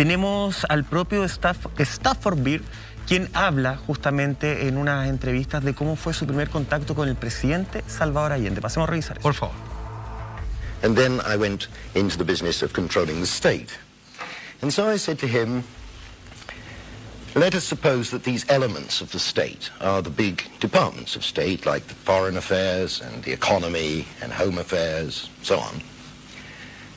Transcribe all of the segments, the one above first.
tenemos al propio Stafford Beer, quien habla justamente en unas entrevistas de cómo fue su primer contacto con el presidente Salvador Allende. Pasemos a revisar eso. Por favor. And then I went into the business of controlling the state. And so I said to him, let us suppose that these elements of the state are the big departments of state, like the foreign affairs and the economy and home affairs, so on.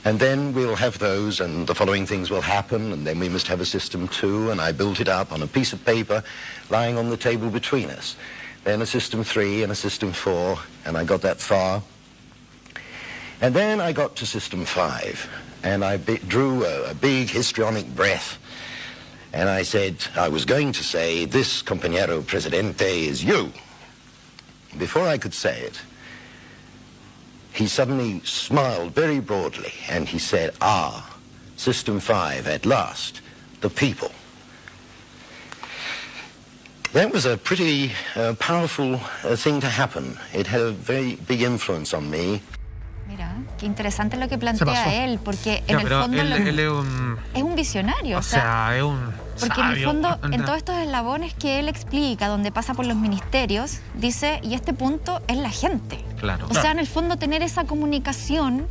And then we'll have those, and the following things will happen, and then we must have a system two, and I built it up on a piece of paper lying on the table between us. Then a system three and a system four, and I got that far. And then I got to system five, and I drew a big histrionic breath, and I said, I was going to say, this compañero presidente is you. Before I could say it, he suddenly smiled very broadly, and he said, system five, at last, the people. That was a pretty powerful thing to happen. It had a very big influence on me. Mira, qué interesante lo que plantea él, porque en el fondo él es un visionario. O sea, es un porque sabio, en el fondo, en todos estos eslabones que él explica, donde pasa por los ministerios, dice, y este punto es la gente. Claro. O sea, en el fondo tener esa comunicación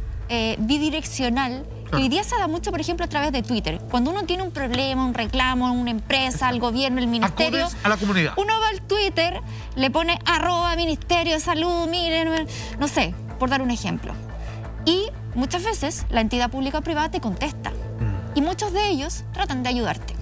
bidireccional, que hoy día se da mucho, por ejemplo, a través de Twitter. Cuando uno tiene un problema, un reclamo, una empresa, el gobierno, el ministerio, acudes a la comunidad. Uno va al Twitter, le pone @Ministerio de Salud, miren, no sé, por dar un ejemplo. Y muchas veces la entidad pública o privada te contesta. Y muchos de ellos tratan de ayudarte.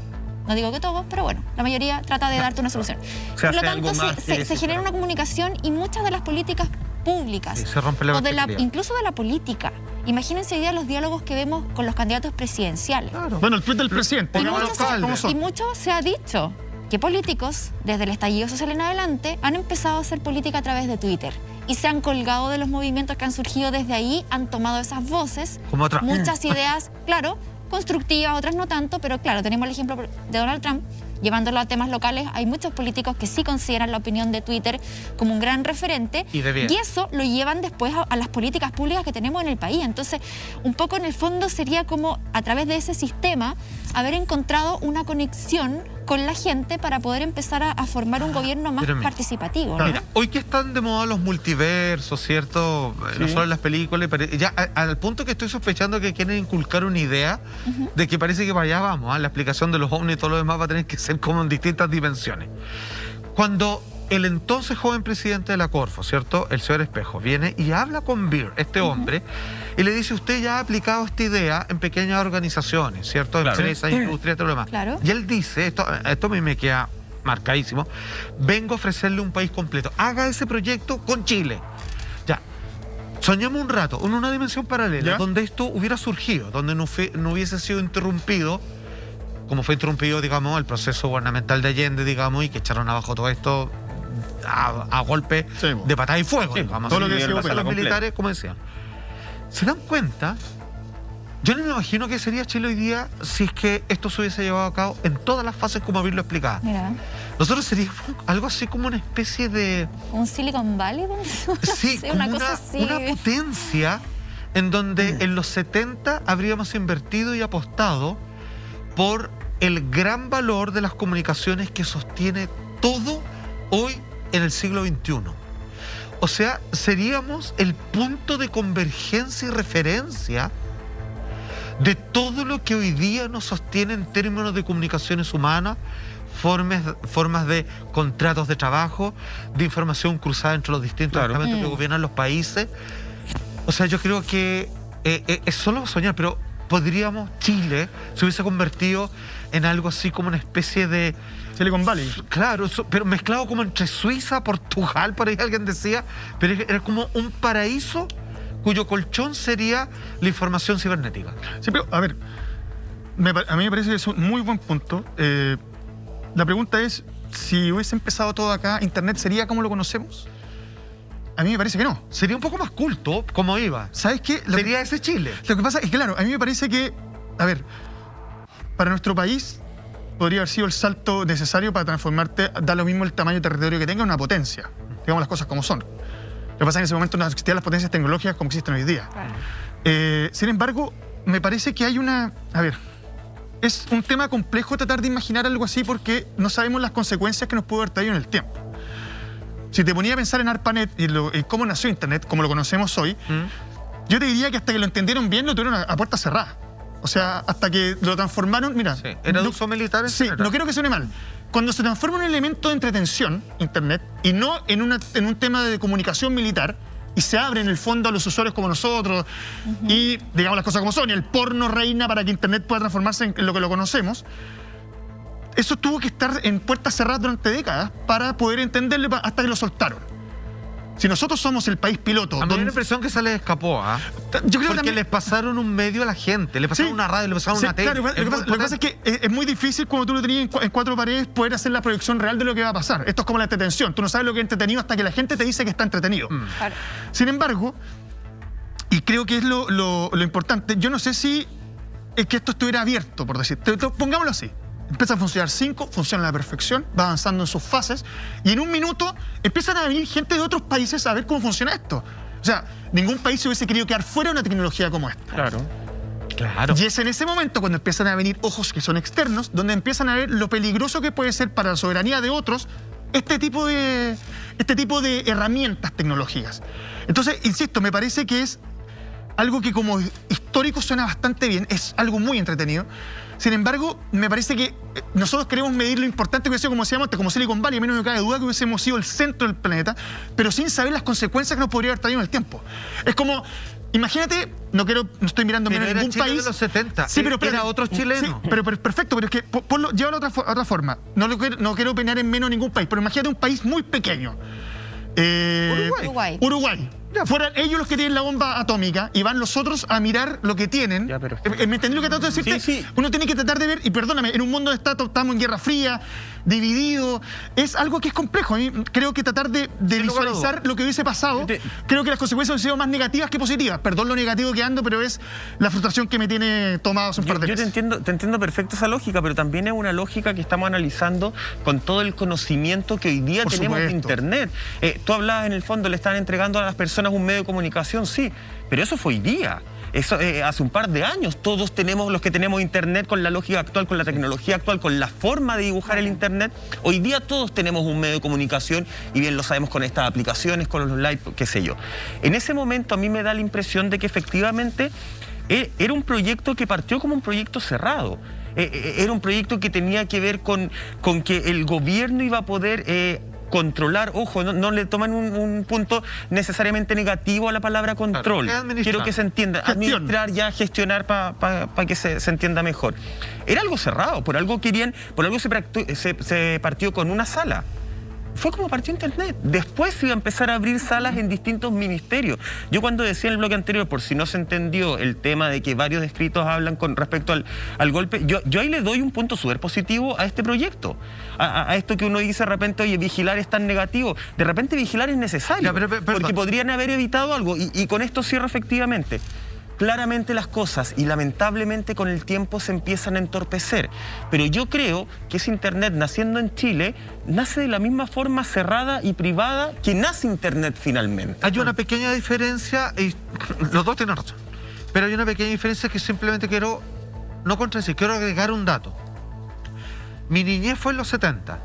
No digo que todos, pero bueno, la mayoría trata de darte una solución. Por lo tanto, se genera una comunicación y muchas de las políticas públicas, se rompe la incluso de la política. Imagínense hoy día los diálogos que vemos con los candidatos presidenciales. Claro. Bueno, el tweet del presidente. Y mucho se ha dicho que políticos, desde el estallido social en adelante, han empezado a hacer política a través de Twitter. Y se han colgado de los movimientos que han surgido desde ahí, han tomado esas voces, muchas ideas, claro, constructivas, otras no tanto, pero claro, tenemos el ejemplo de Donald Trump, llevándolo a temas locales. Hay muchos políticos que sí consideran la opinión de Twitter como un gran referente, y eso lo llevan después a las políticas públicas que tenemos en el país. Entonces, un poco en el fondo sería como, a través de ese sistema, haber encontrado una conexión con la gente para poder empezar a formar un gobierno más participativo, ¿no? Mira, hoy que están de moda los multiversos, ¿cierto? Sí. No solo en las películas, pero ya al punto que estoy sospechando que quieren inculcar una idea de que parece que para allá vamos, la explicación de los ovnis y todo lo demás va a tener que ser como en distintas dimensiones. Cuando el entonces joven presidente de la Corfo, ¿cierto? El señor Espejo, viene y habla con Beer, este hombre, y le dice, usted ya ha aplicado esta idea en pequeñas organizaciones, ¿cierto? Empresas, industrias, todo lo demás. Claro. Y él dice, esto a mí me queda marcadísimo, vengo a ofrecerle un país completo. Haga ese proyecto con Chile. Ya, soñemos un rato, en una dimensión paralela, donde esto hubiera surgido, donde no hubiese sido interrumpido, como fue interrumpido, digamos, el proceso gubernamental de Allende, digamos, y que echaron abajo todo esto a golpe de patada y fuego, digamos. Todo lo que a los militares, como decían. ¿Se dan cuenta? Yo no me imagino que sería Chile hoy día si es que esto se hubiese llevado a cabo en todas las fases como Beer lo explicaba. Mira. Nosotros seríamos algo así como una especie de... ¿Un Silicon Valley? Sí, sí, una cosa así. Una potencia en donde en los 70 habríamos invertido y apostado por el gran valor de las comunicaciones que sostiene todo hoy en el siglo XXI. O sea, seríamos el punto de convergencia y referencia de todo lo que hoy día nos sostiene en términos de comunicaciones humanas, formas de contratos de trabajo, de información cruzada entre los distintos estamentos que gobiernan los países. O sea, yo creo que es solo soñar, pero Chile se hubiese convertido en algo así como una especie de... Silicon Valley. Claro, pero mezclado como entre Suiza, Portugal, por ahí alguien decía, pero era como un paraíso cuyo colchón sería la información cibernética. Sí, pero a ver, a mí me parece que es un muy buen punto. La pregunta es, si hubiese empezado todo acá, ¿Internet sería como lo conocemos? A mí me parece que no. Sería un poco más culto, como iba. ¿Sabes qué? Sería ese Chile. Lo que pasa es que, claro, a mí me parece que, a ver, para nuestro país podría haber sido el salto necesario para transformarte, da lo mismo el tamaño de territorio que tenga, una potencia. Digamos las cosas como son. Lo que pasa es que en ese momento no existían las potencias tecnológicas como existen hoy día. Sin embargo, me parece que hay una... A ver, es un tema complejo tratar de imaginar algo así porque no sabemos las consecuencias que nos puede haber traído en el tiempo. Si te ponía a pensar en ARPANET y cómo nació Internet, como lo conocemos hoy, yo te diría que hasta que lo entendieron bien lo tuvieron a puerta cerrada. O sea, hasta que lo transformaron, mira... Sí, era de uso militar. Sí, no quiero que suene mal. Cuando se transforma en un elemento de entretención, Internet, y no en un tema de comunicación militar, y se abre en el fondo a los usuarios como nosotros, y digamos las cosas como son, y el porno reina para que Internet pueda transformarse en lo que lo conocemos, eso tuvo que estar en puertas cerradas durante décadas para poder entenderlo hasta que lo soltaron. Si nosotros somos el país piloto... A mí me da la impresión que se les escapó, ¿ah? Yo creo que porque también... les pasaron un medio a la gente, le pasaron una radio, le pasaron una tele. Claro, lo que pasa es que es muy difícil cuando tú lo tenías en cuatro paredes poder hacer la proyección real de lo que va a pasar. Esto es como la entretención. Tú no sabes lo que es entretenido hasta que la gente te dice que está entretenido. Claro. Sin embargo, y creo que es lo importante, yo no sé si es que esto estuviera abierto, por decir. Pongámoslo así. Empieza a funcionar 5, funciona a la perfección, va avanzando en sus fases y en un minuto empiezan a venir gente de otros países a ver cómo funciona esto. O sea, ningún país se hubiese querido quedar fuera de una tecnología como esta. Claro. Y es en ese momento cuando empiezan a venir ojos que son externos, donde empiezan a ver lo peligroso que puede ser para la soberanía de otros este tipo de herramientas tecnológicas. Entonces, insisto, me parece que es algo que como histórico suena bastante bien, es algo muy entretenido. Sin embargo, me parece que nosotros queremos medir lo importante que hubiese sido, como decíamos antes, como Silicon Valley. A mí no me cabe duda que hubiésemos sido el centro del planeta, pero sin saber las consecuencias que nos podría haber traído en el tiempo. Es como, imagínate, no estoy mirando menos en ningún Chile país. De los 70, sí, pero era otro chileno. Sí, pero perfecto, pero es que llévalo a otra forma. No quiero opinar en menos ningún país, pero imagínate un país muy pequeño. Uruguay. Fueran ellos los que tienen la bomba atómica y van los otros a mirar lo que tienen. Ya, pero... ¿Me entendí lo que trato de decirte? Sí. Uno tiene que tratar de ver, y perdóname, en un mundo de estamos en Guerra Fría, dividido, es algo que es complejo. A mí creo que tratar de visualizar lo que hubiese pasado, creo que las consecuencias han sido más negativas que positivas. Perdón lo negativo que ando, pero es la frustración que me tiene tomado hace un par de meses. Yo te entiendo perfecto esa lógica, pero también es una lógica que estamos analizando con todo el conocimiento que hoy día tenemos de Internet. Tú hablabas, en el fondo, le están entregando a las personas un medio de comunicación, sí, pero eso fue hoy día. Eso, hace un par de años todos tenemos, los que tenemos Internet, con la lógica actual, con la tecnología actual, con la forma de dibujar el Internet. Hoy día todos tenemos un medio de comunicación, y bien lo sabemos con estas aplicaciones, con los live, qué sé yo. En ese momento a mí me da la impresión de que efectivamente era un proyecto que partió como un proyecto cerrado. Era un proyecto que tenía que ver con que el gobierno iba a poder... controlar, ojo, no le toman un punto necesariamente negativo a la palabra control. Quiero que se entienda. Administrar, ya gestionar para que se entienda mejor. Era algo cerrado, por algo se partió con una sala. Fue como partió Internet. Después se iba a empezar a abrir salas en distintos ministerios. Yo cuando decía en el bloque anterior, por si no se entendió, el tema de que varios escritos hablan con respecto al golpe, yo ahí le doy un punto súper positivo a este proyecto. A esto que uno dice de repente, oye, vigilar es tan negativo. De repente vigilar es necesario, porque podrían haber evitado algo. Y con esto cierro efectivamente. Claramente las cosas, y lamentablemente con el tiempo, se empiezan a entorpecer. Pero yo creo que ese Internet, naciendo en Chile, nace de la misma forma cerrada y privada que nace Internet finalmente. Hay una pequeña diferencia, y los dos tienen razón, pero hay una pequeña diferencia que simplemente quiero, no contradecir, quiero agregar un dato. Mi niñez fue en los 70.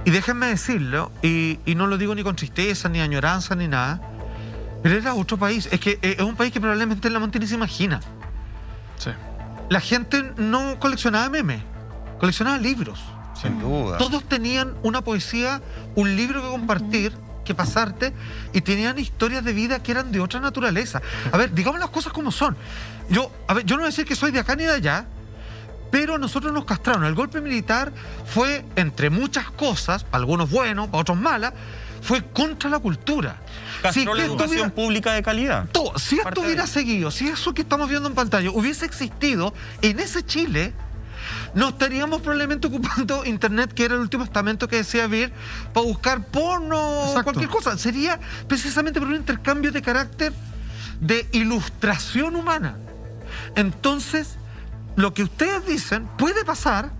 Y déjenme decirlo, y no lo digo ni con tristeza, ni añoranza, ni nada, pero era otro país. Es que es un país que probablemente en la montaña ni se imagina. Sí. La gente no coleccionaba memes, coleccionaba libros. Sin duda. Todos tenían una poesía, un libro que compartir, que pasarte, y tenían historias de vida que eran de otra naturaleza. A ver, digamos las cosas como son. Yo no voy a decir que soy de acá ni de allá, pero nosotros nos castraron. El golpe militar fue, entre muchas cosas, para algunos buenos, para otros malas, fue contra la cultura. Castró la educación pública de calidad. Si esto hubiera seguido, si eso que estamos viendo en pantalla hubiese existido en ese Chile, no estaríamos probablemente ocupando Internet, que era el último estamento que decía Vir, para buscar porno o cualquier cosa. Sería precisamente por un intercambio de carácter de ilustración humana. Entonces, lo que ustedes dicen puede pasar,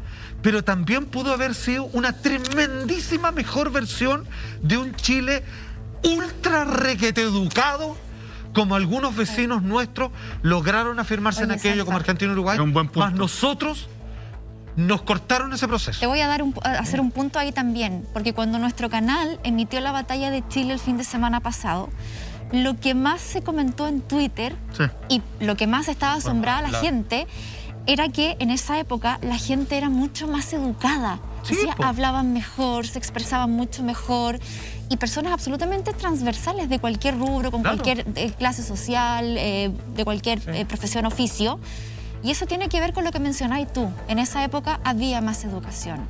pero también pudo haber sido una tremendísima mejor versión de un Chile ultra requete educado, como algunos vecinos nuestros lograron afirmarse en aquello, como Argentina y Uruguay, Es un buen punto. más nosotros nos cortaron ese proceso. Te voy a dar hacer un punto ahí también, porque cuando nuestro canal emitió la batalla de Chile el fin de semana pasado, lo que más se comentó en Twitter Sí. y lo que más estaba asombrada la gente era que en esa época la gente era mucho más educada. Sí, Decía, po. hablaban mejor, se expresaban mucho mejor, y personas absolutamente transversales de cualquier rubro, con Claro. cualquier clase social, de cualquier profesión, oficio. Y eso tiene que ver con lo que mencionáis tú. En esa época había más educación.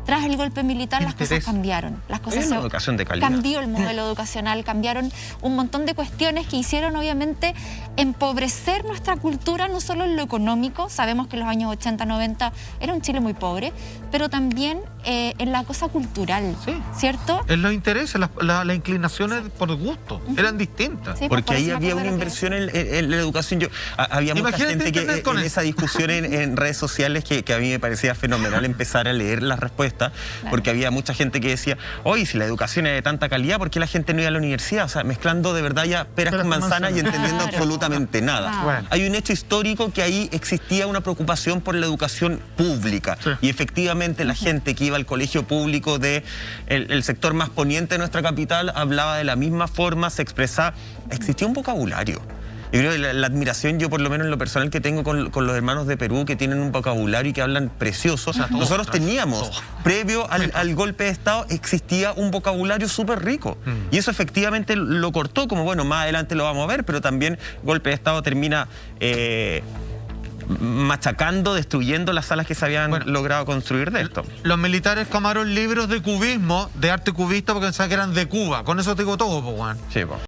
Tras el golpe militar las Interés. cosas cambiaron. Las cosas Hay una educación de calidad. Cambió el modelo educacional, cambiaron un montón de cuestiones que hicieron obviamente empobrecer nuestra cultura, no solo en lo económico, sabemos que en los años 80, 90 era un Chile muy pobre, pero también en la cosa cultural, Sí. ¿cierto? En los intereses, las inclinaciones por gusto eran distintas. Sí, Porque por ahí eso me había acuerdo una de lo que inversión en la educación. Había mucha Imagínate gente que internet con en eso. esa discusión en redes sociales que a mí me parecía fenomenal empezar a leer las respuestas, porque había mucha gente que decía, oye, si la educación es de tanta calidad, ¿por qué la gente no iba a la universidad? O sea, mezclando de verdad ya peras con manzanas y entendiendo Claro. absolutamente nada. Ah. Bueno. Hay un hecho histórico que ahí existía una preocupación por la educación pública. Sí. Y efectivamente la gente que iba al colegio público de el sector más poniente de nuestra capital hablaba de la misma forma, se expresaba. Existía un vocabulario. Yo creo que la admiración, yo por lo menos en lo personal que tengo con los hermanos de Perú, que tienen un vocabulario y que hablan precioso. Nosotros teníamos, previo al golpe de Estado, existía un vocabulario súper rico. Y eso efectivamente lo cortó, como bueno, más adelante lo vamos a ver, pero también golpe de Estado termina machacando, destruyendo las salas que se habían logrado construir de esto. Los militares tomaron libros de cubismo, de arte cubista, porque pensaban que eran de Cuba. Con eso te digo todo, pues, Juan. Sí, po.